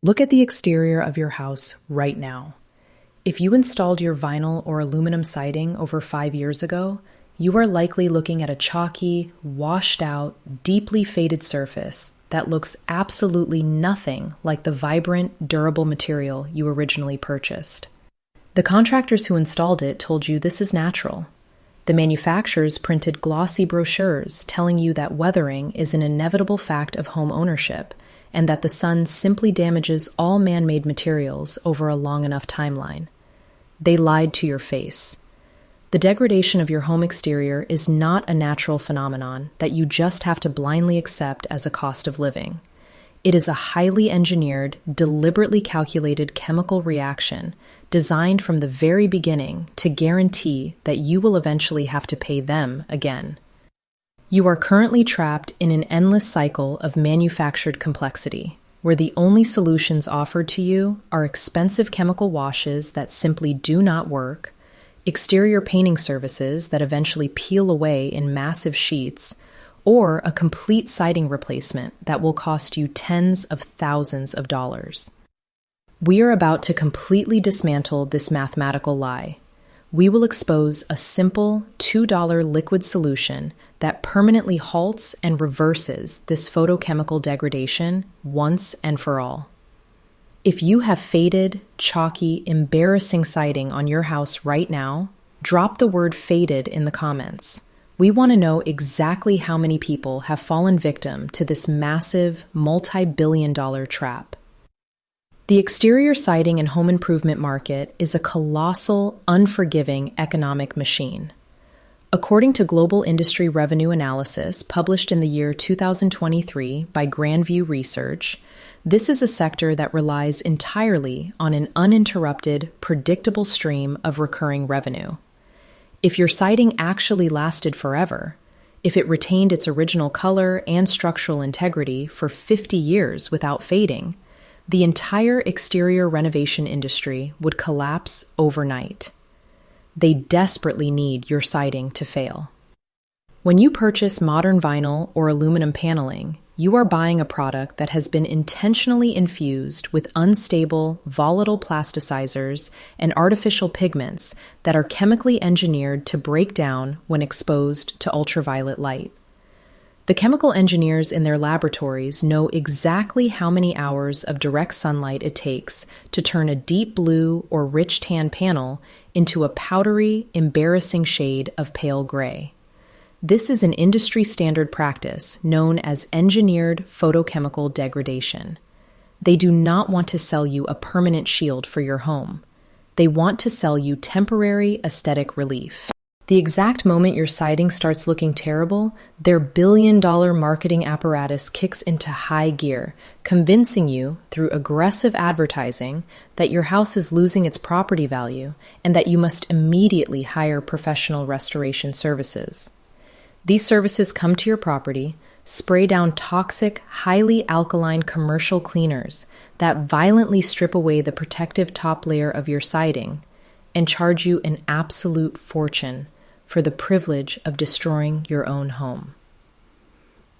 Look at the exterior of your house right now. If you installed your vinyl or aluminum siding over 5 years ago, you are likely looking at a chalky, washed out, deeply faded surface that looks absolutely nothing like the vibrant, durable material you originally purchased. The contractors who installed it told you this is natural. The manufacturers printed glossy brochures telling you that weathering is an inevitable fact of home ownership, and that the sun simply damages all man-made materials over a long enough timeline. They lied to your face. The degradation of your home exterior is not a natural phenomenon that you just have to blindly accept as a cost of living. It is a highly engineered, deliberately calculated chemical reaction designed from the very beginning to guarantee that you will eventually have to pay them again. You are currently trapped in an endless cycle of manufactured complexity, where the only solutions offered to you are expensive chemical washes that simply do not work, exterior painting services that eventually peel away in massive sheets, or a complete siding replacement that will cost you tens of thousands of dollars. We are about to completely dismantle this mathematical lie. We will expose a simple $2 liquid solution that permanently halts and reverses this photochemical degradation once and for all. If you have faded, chalky, embarrassing siding on your house right now, drop the word faded in the comments. We want to know exactly how many people have fallen victim to this massive, multi-billion-dollar trap. The exterior siding and home improvement market is a colossal, unforgiving economic machine. According to Global Industry Revenue Analysis, published in the year 2023 by Grandview Research, this is a sector that relies entirely on an uninterrupted, predictable stream of recurring revenue. If your siding actually lasted forever, if it retained its original color and structural integrity for 50 years without fading, the entire exterior renovation industry would collapse overnight. They desperately need your siding to fail. When you purchase modern vinyl or aluminum paneling, you are buying a product that has been intentionally infused with unstable, volatile plasticizers and artificial pigments that are chemically engineered to break down when exposed to ultraviolet light. The chemical engineers in their laboratories know exactly how many hours of direct sunlight it takes to turn a deep blue or rich tan panel into a powdery, embarrassing shade of pale gray. This is an industry-standard practice known as engineered photochemical degradation. They do not want to sell you a permanent shield for your home. They want to sell you temporary aesthetic relief. The exact moment your siding starts looking terrible, their billion-dollar marketing apparatus kicks into high gear, convincing you, through aggressive advertising, that your house is losing its property value and that you must immediately hire professional restoration services. These services come to your property, spray down toxic, highly alkaline commercial cleaners that violently strip away the protective top layer of your siding, and charge you an absolute fortune for the privilege of destroying your own home.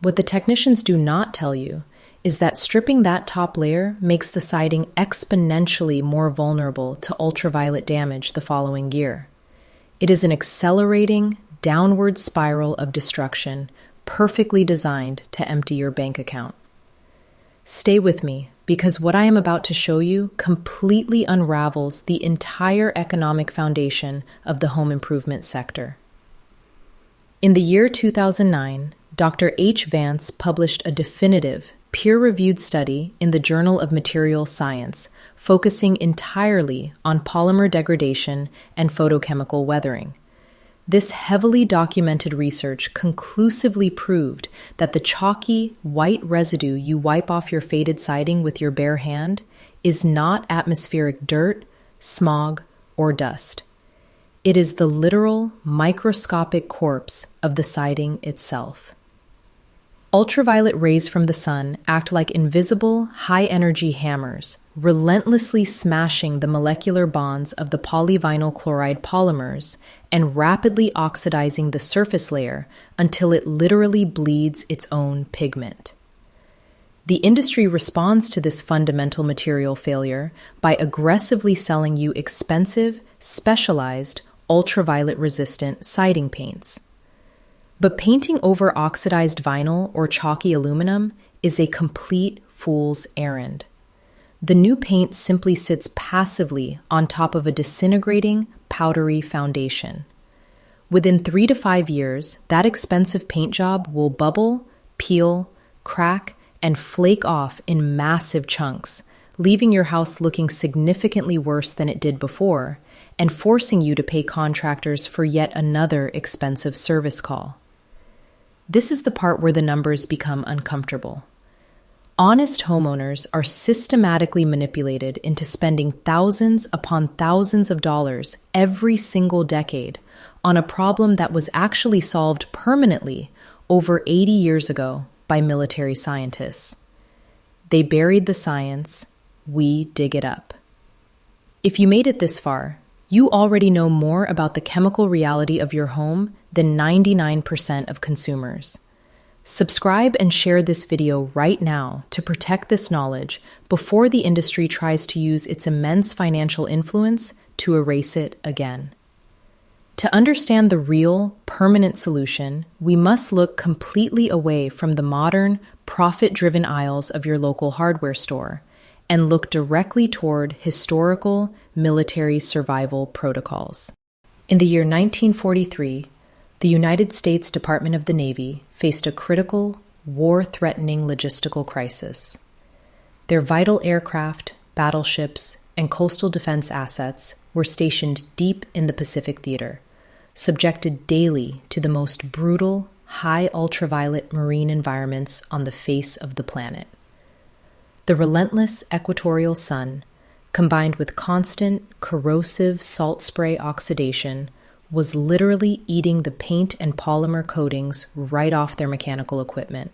What the technicians do not tell you is that stripping that top layer makes the siding exponentially more vulnerable to ultraviolet damage the following year. It is an accelerating, downward spiral of destruction perfectly designed to empty your bank account. Stay with me, because what I am about to show you completely unravels the entire economic foundation of the home improvement sector. In the year 2009, Dr. H. Vance published a definitive, peer-reviewed study in the Journal of Materials Science, focusing entirely on polymer degradation and photochemical weathering. This heavily documented research conclusively proved that the chalky, white residue you wipe off your faded siding with your bare hand is not atmospheric dirt, smog, or dust. It is the literal, microscopic corpse of the siding itself. Ultraviolet rays from the sun act like invisible, high-energy hammers, relentlessly smashing the molecular bonds of the polyvinyl chloride polymers and rapidly oxidizing the surface layer until it literally bleeds its own pigment. The industry responds to this fundamental material failure by aggressively selling you expensive, specialized, ultraviolet-resistant siding paints. But painting over oxidized vinyl or chalky aluminum is a complete fool's errand. The new paint simply sits passively on top of a disintegrating, powdery foundation. Within 3 to 5 years, that expensive paint job will bubble, peel, crack, and flake off in massive chunks, leaving your house looking significantly worse than it did before, and forcing you to pay contractors for yet another expensive service call. This is the part where the numbers become uncomfortable. Honest homeowners are systematically manipulated into spending thousands upon thousands of dollars every single decade on a problem that was actually solved permanently over 80 years ago by military scientists. They buried the science, we dig it up. If you made it this far, you already know more about the chemical reality of your home than 99% of consumers. Subscribe and share this video right now to protect this knowledge before the industry tries to use its immense financial influence to erase it again. To understand the real, permanent solution, we must look completely away from the modern, profit-driven aisles of your local hardware store and look directly toward historical military survival protocols. In the year 1943, the United States Department of the Navy faced a critical, war-threatening logistical crisis. Their vital aircraft, battleships, and coastal defense assets were stationed deep in the Pacific Theater, subjected daily to the most brutal, high ultraviolet marine environments on the face of the planet. The relentless equatorial sun, combined with constant, corrosive salt spray oxidation, was literally eating the paint and polymer coatings right off their mechanical equipment.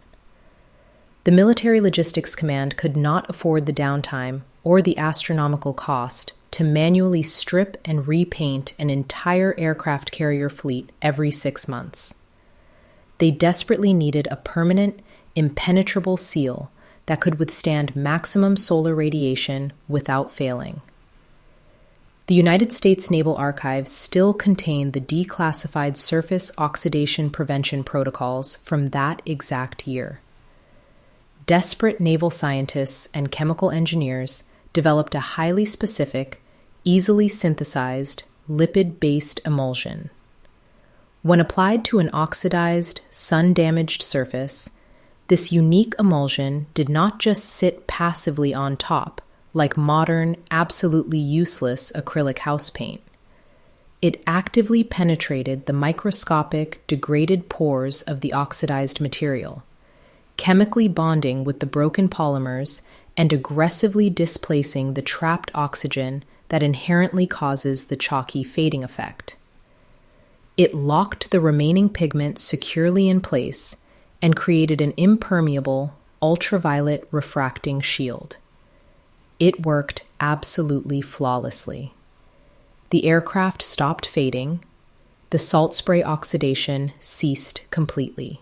The Military Logistics Command could not afford the downtime or the astronomical cost to manually strip and repaint an entire aircraft carrier fleet every 6 months. They desperately needed a permanent, impenetrable seal that could withstand maximum solar radiation without failing. The United States Naval Archives still contain the declassified surface oxidation prevention protocols from that exact year. Desperate naval scientists and chemical engineers developed a highly specific, easily synthesized, lipid-based emulsion. When applied to an oxidized, sun-damaged surface, this unique emulsion did not just sit passively on top, like modern, absolutely useless acrylic house paint. It actively penetrated the microscopic, degraded pores of the oxidized material, chemically bonding with the broken polymers and aggressively displacing the trapped oxygen that inherently causes the chalky fading effect. It locked the remaining pigment securely in place and created an impermeable, ultraviolet refracting shield. It worked absolutely flawlessly. The aircraft stopped fading. The salt spray oxidation ceased completely.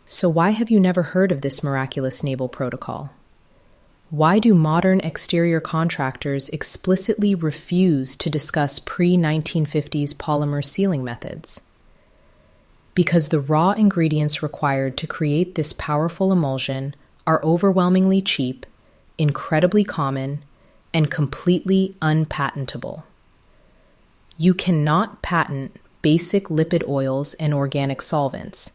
So why have you never heard of this miraculous naval protocol? Why do modern exterior contractors explicitly refuse to discuss pre-1950s polymer sealing methods? Because the raw ingredients required to create this powerful emulsion are overwhelmingly cheap, incredibly common, and completely unpatentable. You cannot patent basic lipid oils and organic solvents,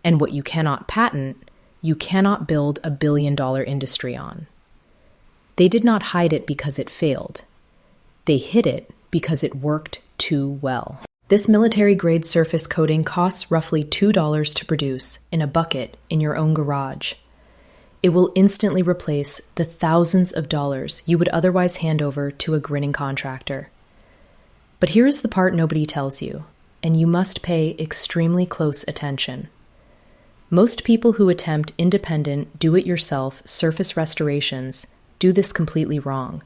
and what you cannot patent, you cannot build a billion-dollar industry on. They did not hide it because it failed. They hid it because it worked too well. This military-grade surface coating costs roughly $2 to produce in a bucket in your own garage. It will instantly replace the thousands of dollars you would otherwise hand over to a grinning contractor. But here's the part nobody tells you, and you must pay extremely close attention. Most people who attempt independent, do-it-yourself surface restorations do this completely wrong,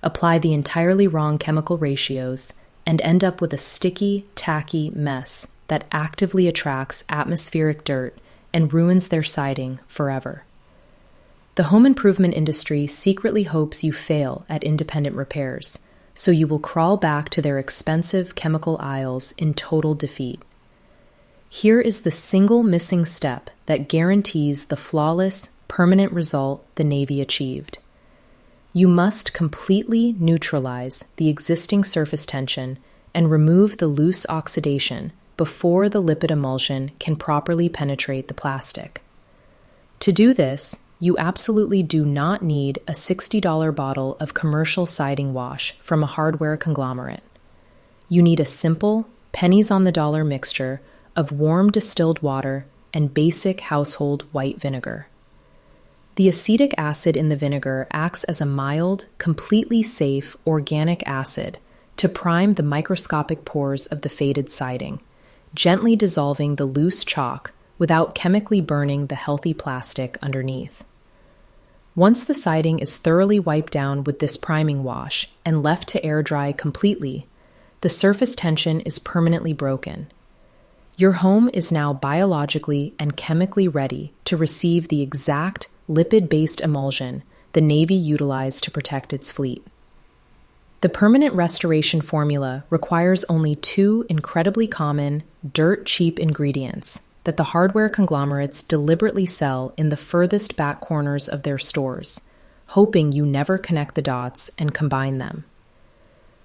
apply the entirely wrong chemical ratios, and end up with a sticky, tacky mess that actively attracts atmospheric dirt and ruins their siding forever. The home improvement industry secretly hopes you fail at independent repairs, so you will crawl back to their expensive chemical aisles in total defeat. Here is the single missing step that guarantees the flawless, permanent result the Navy achieved. You must completely neutralize the existing surface tension and remove the loose oxidation before the lipid emulsion can properly penetrate the plastic. To do this, you absolutely do not need a $60 bottle of commercial siding wash from a hardware conglomerate. You need a simple, pennies on the dollar mixture of warm distilled water and basic household white vinegar. The acetic acid in the vinegar acts as a mild, completely safe organic acid to prime the microscopic pores of the faded siding, gently dissolving the loose chalk without chemically burning the healthy plastic underneath. Once the siding is thoroughly wiped down with this priming wash and left to air dry completely, the surface tension is permanently broken. Your home is now biologically and chemically ready to receive the exact lipid-based emulsion the Navy utilized to protect its fleet. The permanent restoration formula requires only two incredibly common, dirt-cheap ingredients that the hardware conglomerates deliberately sell in the furthest back corners of their stores, hoping you never connect the dots and combine them.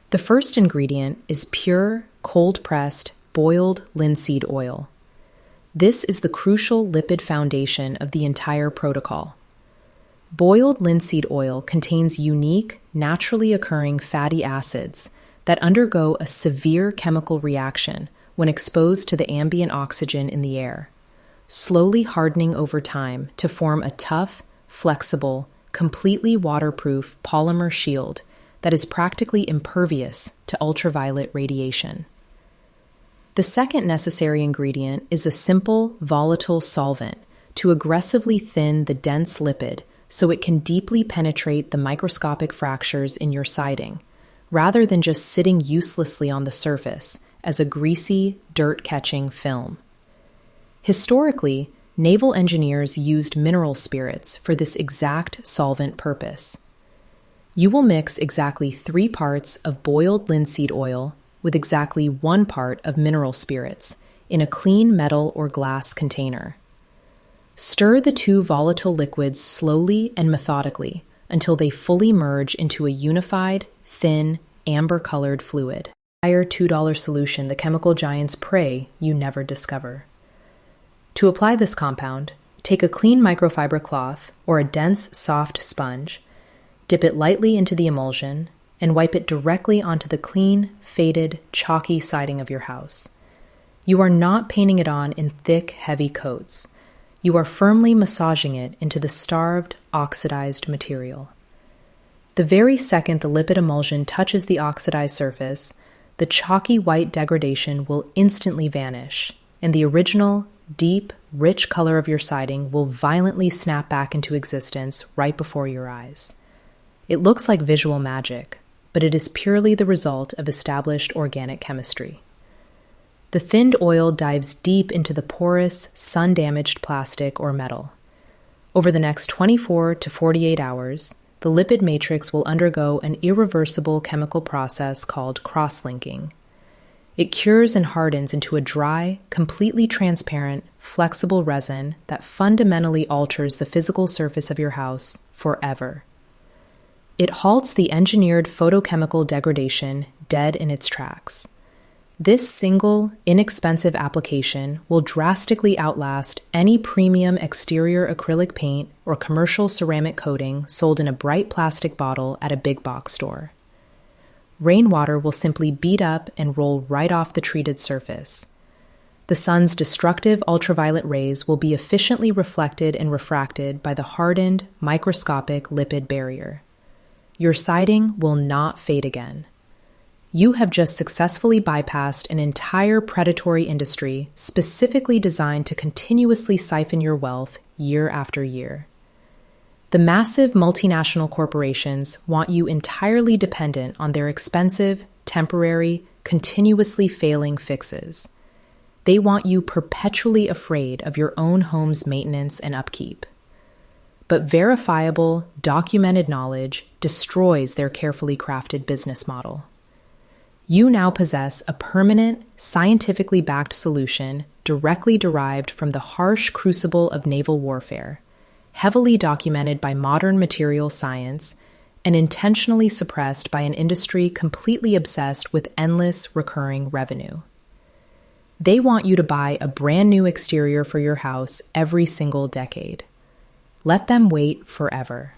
The first ingredient is pure, cold-pressed, boiled linseed oil. This is the crucial lipid foundation of the entire protocol. Boiled linseed oil contains unique, naturally occurring fatty acids that undergo a severe chemical reaction when exposed to the ambient oxygen in the air, slowly hardening over time to form a tough, flexible, completely waterproof polymer shield that is practically impervious to ultraviolet radiation. The second necessary ingredient is a simple, volatile solvent to aggressively thin the dense lipid so it can deeply penetrate the microscopic fractures in your siding, rather than just sitting uselessly on the surface as a greasy, dirt-catching film. Historically, naval engineers used mineral spirits for this exact solvent purpose. You will mix exactly 3 parts of boiled linseed oil with exactly 1 part of mineral spirits in a clean metal or glass container. Stir the 2 volatile liquids slowly and methodically until they fully merge into a unified, thin, amber-colored fluid. Higher $2 solution the chemical giants pray you never discover. To apply this compound, take a clean microfiber cloth or a dense, soft sponge, dip it lightly into the emulsion, and wipe it directly onto the clean, faded, chalky siding of your house. You are not painting it on in thick, heavy coats. You are firmly massaging it into the starved, oxidized material. The very second the lipid emulsion touches the oxidized surface, the chalky white degradation will instantly vanish, and the original, deep, rich color of your siding will violently snap back into existence right before your eyes. It looks like visual magic, but it is purely the result of established organic chemistry. The thinned oil dives deep into the porous, sun-damaged plastic or metal. Over the next 24 to 48 hours, the lipid matrix will undergo an irreversible chemical process called cross-linking. It cures and hardens into a dry, completely transparent, flexible resin that fundamentally alters the physical surface of your house forever. It halts the engineered photochemical degradation dead in its tracks. This single, inexpensive application will drastically outlast any premium exterior acrylic paint or commercial ceramic coating sold in a bright plastic bottle at a big box store. Rainwater will simply beat up and roll right off the treated surface. The sun's destructive ultraviolet rays will be efficiently reflected and refracted by the hardened, microscopic lipid barrier. Your siding will not fade again. You have just successfully bypassed an entire predatory industry specifically designed to continuously siphon your wealth year after year. The massive multinational corporations want you entirely dependent on their expensive, temporary, continuously failing fixes. They want you perpetually afraid of your own home's maintenance and upkeep. But verifiable, documented knowledge destroys their carefully crafted business model. You now possess a permanent, scientifically backed solution directly derived from the harsh crucible of naval warfare, heavily documented by modern material science, and intentionally suppressed by an industry completely obsessed with endless recurring revenue. They want you to buy a brand new exterior for your house every single decade. Let them wait forever.